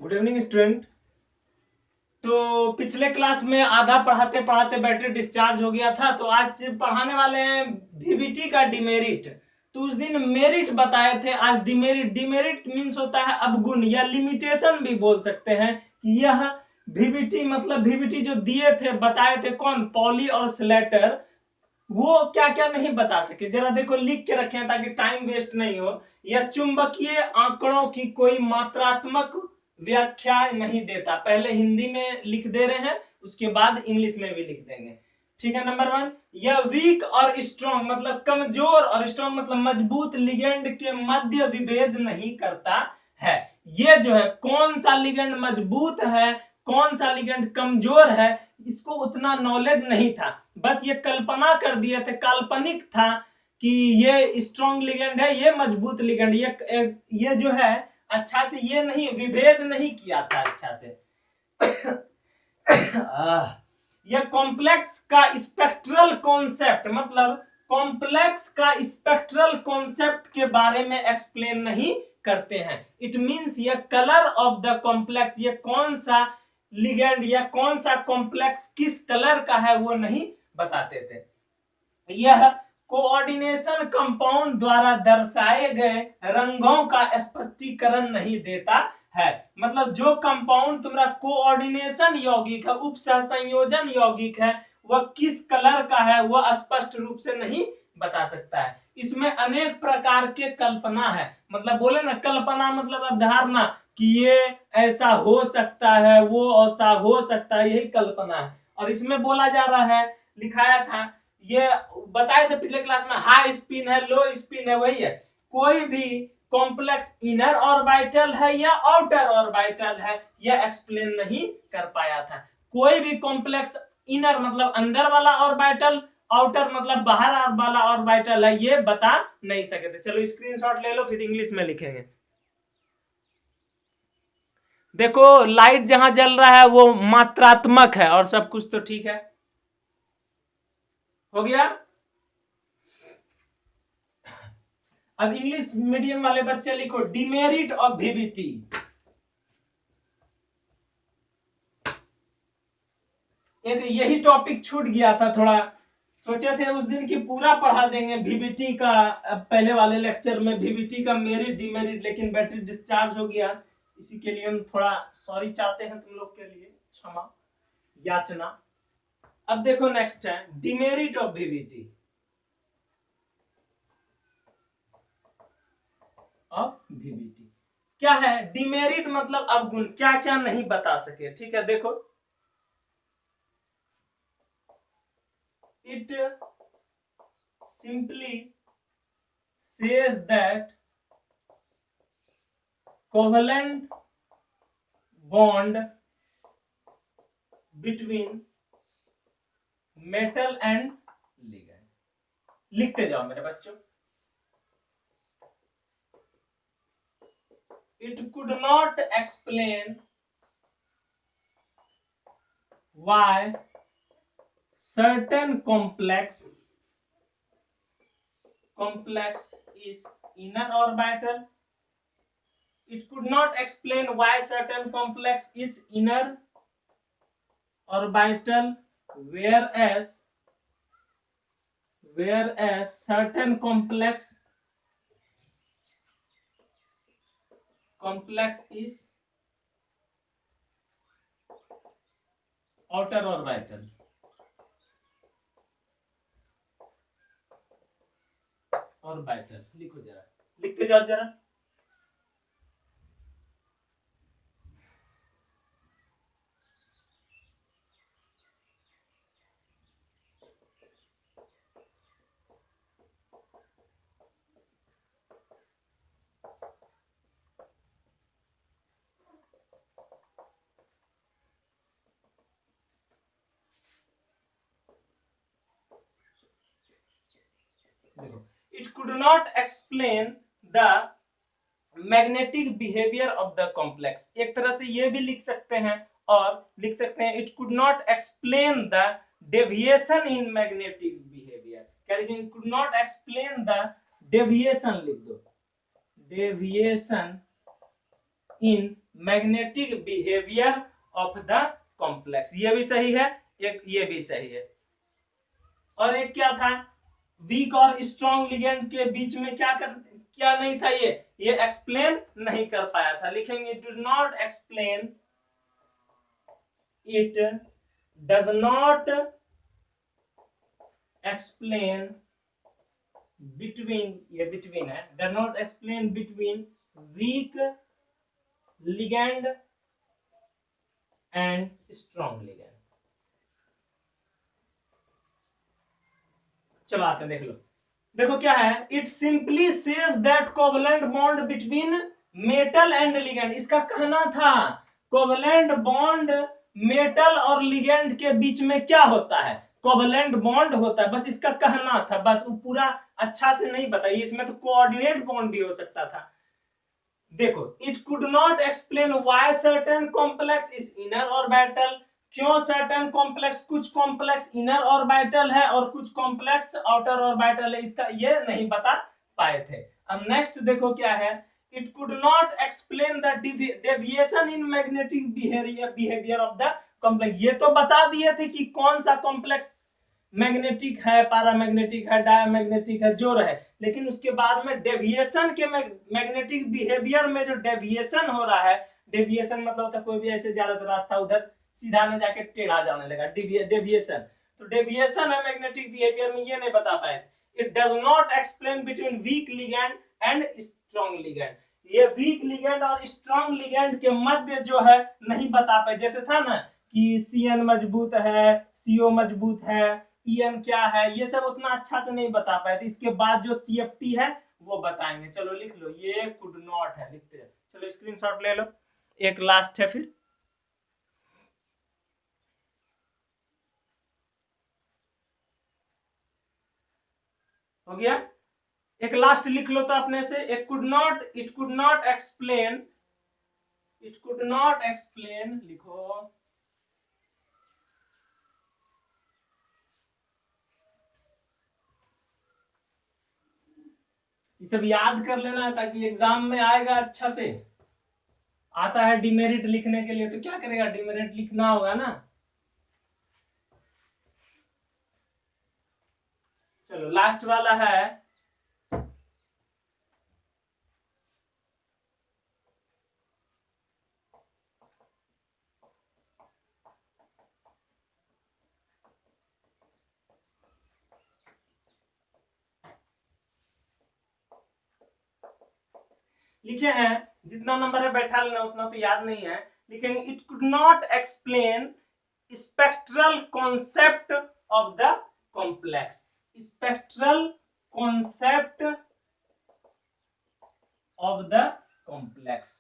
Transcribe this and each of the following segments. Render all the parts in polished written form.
Good evening student. तो पिछले class में आधा पढ़ाते पढ़ाते बैटरी डिस्चार्ज हो गया था, तो आज पढ़ाने वाले हैं वीवीटी का डिमेरिट। तो उस दिन मेरिट बताए थे, आज डिमेरिट। डिमेरिट मींस होता है अवगुण या लिमिटेशन भी बोल सकते हैं। यह वीवीटी मतलब वीवीटी जो दिए थे बताए थे कौन, पॉली और स्लेटर, वो क्या क्या नहीं बता सके। जरा देखो लिख के रखे हैं ताकि टाइम वेस्ट नहीं हो। यह चुंबकीय आंकड़ों की कोई मात्रात्मक व्याख्या नहीं देता। पहले हिंदी में लिख दे रहे हैं, उसके बाद इंग्लिश में भी लिख देंगे। ठीक है। नंबर 1, यह वीक और स्ट्रॉन्ग मतलब कमजोर और स्ट्रॉन्ग मतलब मजबूत लिगेंड के मध्य विभेद नहीं करता है। ये जो है कौन सा लिगेंड मजबूत है, कौन सा लिगेंड कमजोर है, इसको उतना नॉलेज नहीं था। बस ये कल्पना कर दिए थे, काल्पनिक था कि ये स्ट्रॉन्ग लिगेंड है, ये मजबूत लिगेंड। ये जो है अच्छा से ये नहीं विभेद नहीं किया था अच्छा से। यह कॉम्प्लेक्स का स्पेक्ट्रल कॉन्सेप्ट मतलब कॉम्प्लेक्स का स्पेक्ट्रल कॉन्सेप्ट के बारे में एक्सप्लेन नहीं करते हैं। इट मींस ये कलर ऑफ द कॉम्प्लेक्स, ये कौन सा लिगेंड या कौन सा कॉम्प्लेक्स किस कलर का है वो नहीं बताते थे। यह कोऑर्डिनेशन कंपाउंड द्वारा दर्शाए गए रंगों का स्पष्टीकरण नहीं देता है। मतलब जो कंपाउंड तुम्हारा कोऑर्डिनेशन यौगिक है, उपसह संयोजन यौगिक है, वह किस कलर का है वह स्पष्ट रूप से नहीं बता सकता है। इसमें अनेक प्रकार के कल्पना है। मतलब बोले ना, कल्पना मतलब अवधारणा कि ये ऐसा हो सकता है, वो ऐसा हो सकता है, यही कल्पना है। और इसमें बोला जा रहा है, लिखाया था, ये बताए थे पिछले क्लास में, हाई स्पिन है, लो स्पिन है, वही है। कोई भी कॉम्प्लेक्स इनर ऑर्बिटल है या आउटर ऑर्बिटल है, यह एक्सप्लेन नहीं कर पाया था। कोई भी कॉम्प्लेक्स इनर मतलब अंदर वाला ऑर्बिटल, आउटर मतलब बाहर वाला ऑर्बिटल है, ये बता नहीं सके थे। चलो स्क्रीनशॉट ले लो, फिर इंग्लिश में लिखेंगे। देखो लाइट जहां जल रहा है वो मात्रात्मक है और सब कुछ तो ठीक है। हो गया। अब इंग्लिश मीडियम वाले बच्चे लिखो डिमेरिट ऑफ वीवीटी। एक यही टॉपिक छूट गया था थोड़ा, सोचे थे उस दिन की पूरा पढ़ा देंगे वीवीटी का। पहले वाले लेक्चर में वीवीटी का मेरिट डिमेरिट, लेकिन बैटरी डिस्चार्ज हो गया, इसी के लिए हम थोड़ा सॉरी चाहते हैं तुम लोग के लिए, क्षमा याचना। अब देखो नेक्स्ट है demerit of VVT. Of VVT क्या है? डिमेरिट मतलब अवगुण, क्या क्या नहीं बता सके। ठीक है, देखो it simply says that covalent bond between metal and ligand। लिखते जाओ मेरे बच्चों। It could not explain why certain complex is inner orbital. It could not explain why certain complex is inner orbital, whereas certain complex is outer orbital। Orbital लिखो जरा, लिखते जाओ जरा। It could not explain the magnetic behaviour of the complex. एक तरह से ये भी लिख सकते हैं और लिख सकते हैं it could not explain the deviation in magnetic behaviour. क्या लिखेंगे? Could not explain the deviation, लिख दो deviation in magnetic behaviour of the complex. ये भी सही है, एक ये भी सही है। और एक क्या था, वीक और स्ट्रॉन्ग लिगेंड के बीच में क्या नहीं था, ये एक्सप्लेन नहीं कर पाया था। लिखेंगे it does not explain, it does not explain between, ये बिटवीन है, does not explain between week ligand and strong ligand. चलो आते हैं, देख लो। देखो क्या है, it simply says that covalent bond between metal and ligand. इसका कहना था कोवलेंट बॉन्ड मेटल और लिगेंड के बीच में क्या होता है, कोवलेंट बॉन्ड होता है, बस इसका कहना था, बस वो पूरा अच्छा से नहीं बताइए, इसमें तो कोऑर्डिनेट बॉन्ड भी हो सकता था। देखो, it could not explain why certain complex is inner orbital, क्यों सर्टेन कॉम्प्लेक्स, कुछ कॉम्प्लेक्स इनर ऑर्बिटल है और कुछ कॉम्प्लेक्स आउटर ऑर्बिटल है, इसका ये नहीं बता पाए थे। अब नेक्स्ट देखो क्या है, it could not explain the deviation in magnetic behaviour of the complex. ये तो बता दिए थे कि कौन सा कॉम्प्लेक्स मैग्नेटिक है, पैरामैग्नेटिक है, डायमैग्नेटिक है, जो रहे, लेकिन उसके बाद में डेविएशन के मैग्नेटिक बिहेवियर में जो डेविएशन हो रहा है, डेविएशन मतलब होता है कोई भी ऐसे जा रहा था रास्ता उधर सीधा में जाके टेढ़ा जाने लगा, डेविएशन। तो डेविएशन है मैग्नेटिक बिहेवियर में, ये नहीं बता पाए। It does not explain between week ligand and strong ligand. ये वीक लिगेंड और स्ट्रॉन्ग लिगेंड के मध्य जो है नहीं बता पाए। जैसे था ना कि CN मजबूत है, CO मजबूत है, EN क्या है, ये सब उतना अच्छा से नहीं बता पाए थे। इसके बाद जो CFT है वो बताएंगे। चलो लिख लो, ये कुड नॉट है, लिखते हैं। चलो स्क्रीनशॉट ले लो, एक लास्ट है फिर। हो गया, एक लास्ट लिख लो तो अपने से, एक could not, it could not explain, it could not explain, लिखो ये सब याद कर लेना है ताकि एग्जाम में आएगा अच्छा से। आता है डिमेरिट लिखने के लिए तो क्या करेगा, डिमेरिट लिखना होगा ना। चलो लास्ट वाला है, लिखे हैं, जितना नंबर है बैठा लेना, उतना तो याद नहीं है। लिखेंगे it could not explain spectral concept of the complex. Spectral concept of the complex.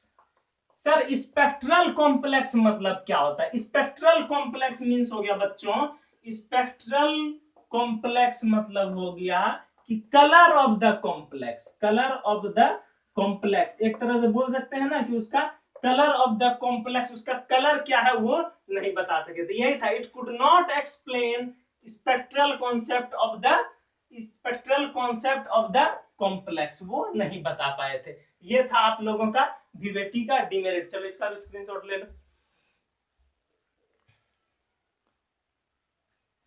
Sir spectral complex मतलब क्या होता है? स्पेक्ट्रल कॉम्प्लेक्स मींस हो गया बच्चों, स्पेक्ट्रल कॉम्प्लेक्स मतलब हो गया कि colour of the complex, colour of the complex. एक तरह से बोल सकते हैं ना कि उसका कलर ऑफ द कॉम्प्लेक्स, उसका कलर क्या है वो नहीं बता सके। तो यही था, it could not explain spectral concept of the, spectral concept of the complex, वो नहीं बता पाए थे। ये था आप लोगों का VVT का डिमेरिट। चलो इसका भी स्क्रीनशॉट ले लो।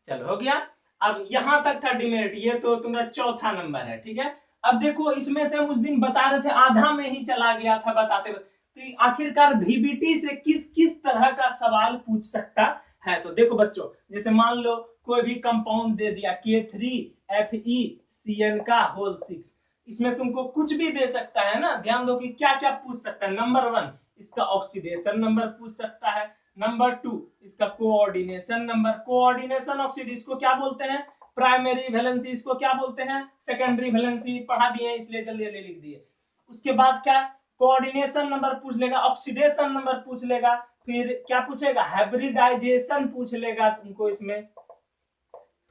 चलो हो गया। अब यहां तक था डिमेरिट, ये तो तुम्हारा चौथा नंबर है, ठीक है। अब देखो इसमें से हम उस दिन बता रहे थे, आधा में ही चला गया था बताते हुए। तो आखिरकार VVT से किस किस तरह का सवाल पूछ सकता है? तो देखो बच्चों, जैसे मान लो कोई भी कंपाउंड दे दिया K3FeCN का होल 6, इसमें तुमको कुछ भी दे सकता है ना। ध्यान दो कि क्या क्या पूछ सकता है। नंबर 1 इसका ऑक्सीडेशन नंबर पूछ सकता है, नंबर 2 इसका कोऑर्डिनेशन नंबर, कोऑर्डिनेशन ऑक्सीडेशन इसको क्या बोलते हैं, प्राइमरी वैलेंसी, इसको क्या बोलते हैं, सेकेंडरी वैलेंसी। पढ़ा दिए इसलिए जल्दी जल्दी लिख दिए। उसके बाद क्या, कोऑर्डिनेशन नंबर पूछ लेगा, ऑक्सीडेशन नंबर पूछ लेगा, फिर क्या पूछेगा, हाइब्रिडाइजेशन पूछ लेगा तुमको इसमें,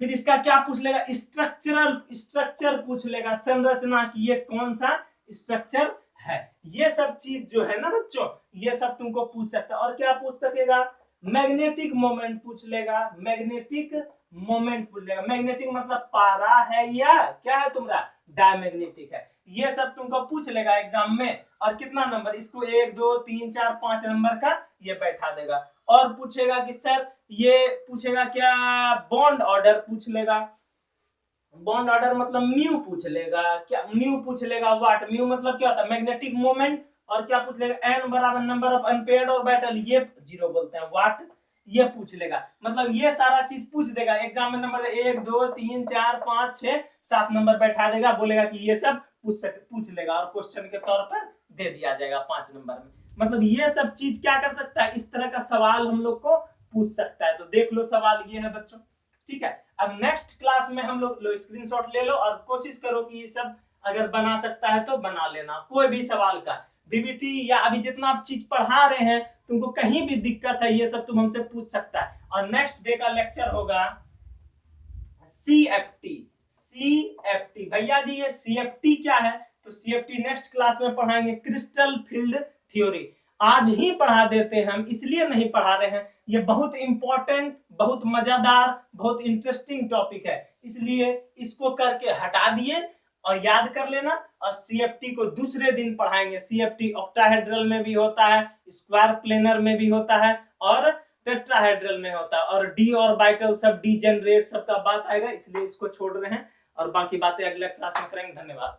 फिर इसका क्या पूछ लेगा, स्ट्रक्चरल, स्ट्रक्चर पूछ लेगा, संरचना की ये कौन सा स्ट्रक्चर है। ये सब चीज जो है ना बच्चों, ये सब तुमको पूछ सकता है। और क्या पूछ सकेगा, मैग्नेटिक मोमेंट पूछ लेगा, मैग्नेटिक मोमेंट पूछ लेगा। मैग्नेटिक मतलब पारा है या क्या है तुम्हारा, डायमैग्नेटिक है। ये सब तुमको पूछ लेगा एग्जाम में। और कितना नंबर, इसको 1 2 3 4 5 नंबर का ये बैठा देगा। और पूछेगा कि सर ये पूछेगा क्या, बॉन्ड ऑर्डर पूछ लेगा। बॉन्ड ऑर्डर मतलब म्यू पूछ लेगा, क्या म्यू पूछ लेगा, वाट म्यू मतलब क्या होता है मैग्नेटिक मोमेंट। और क्या पूछ लेगा, एन बराबर नंबर ऑफ अनपेयर्ड ऑर्बिटल, ये 0 बोलते हैं, वाट ये पूछ लेगा। मतलब ये सारा चीज पूछ देगा एग्जाम में। नंबर 1 2 3 4 5 6 7 नंबर बैठा देगा, बोलेगा कि ये सब पूछ लेगा और क्वेश्चन के तौर पर दे दिया जाएगा 5 नंबर में। मतलब ये सब चीज क्या कर सकता है, इस तरह का सवाल हम लोग को पूछ सकता है। तो देख लो सवाल ये है बच्चों, ठीक है। अब नेक्स्ट क्लास में हम लोग स्क्रीनशॉट ले लो और कोशिश करो कि ये सब अगर बना सकता है तो बना लेना, कोई भी सवाल का बीबीटी या अभी जितना आप चीज पढ़ा रहे हैं, तुमको कहीं भी दिक्कत है ये सब तुम हमसे पूछ सकता है। और नेक्स्ट डे का लेक्चर होगा सीएफटी। सीएफटी भैया जी ये सीएफटी क्या है, तो सीएफटी नेक्स्ट क्लास में पढ़ाएंगे, क्रिस्टल फील्ड थ्योरी। आज ही पढ़ा देते हैं हम, इसलिए नहीं पढ़ा रहे हैं, ये बहुत इंपॉर्टेंट, बहुत मजेदार, बहुत इंटरेस्टिंग टॉपिक है, इसलिए इसको करके हटा दिए और याद कर लेना। और सीएफटी को दूसरे दिन पढ़ाएंगे। सीएफटी ऑक्टाहेड्रल में भी होता है, स्क्वायर प्लेनर में भी होता है और टेट्राहेड्रल में होता है। और डी ऑर्बिटल सब, डी जनरेट सब का बात आएगा, इसलिए इसको छोड़ रहे हैं और बाकी बातें अगले क्लास में करेंगे। धन्यवाद।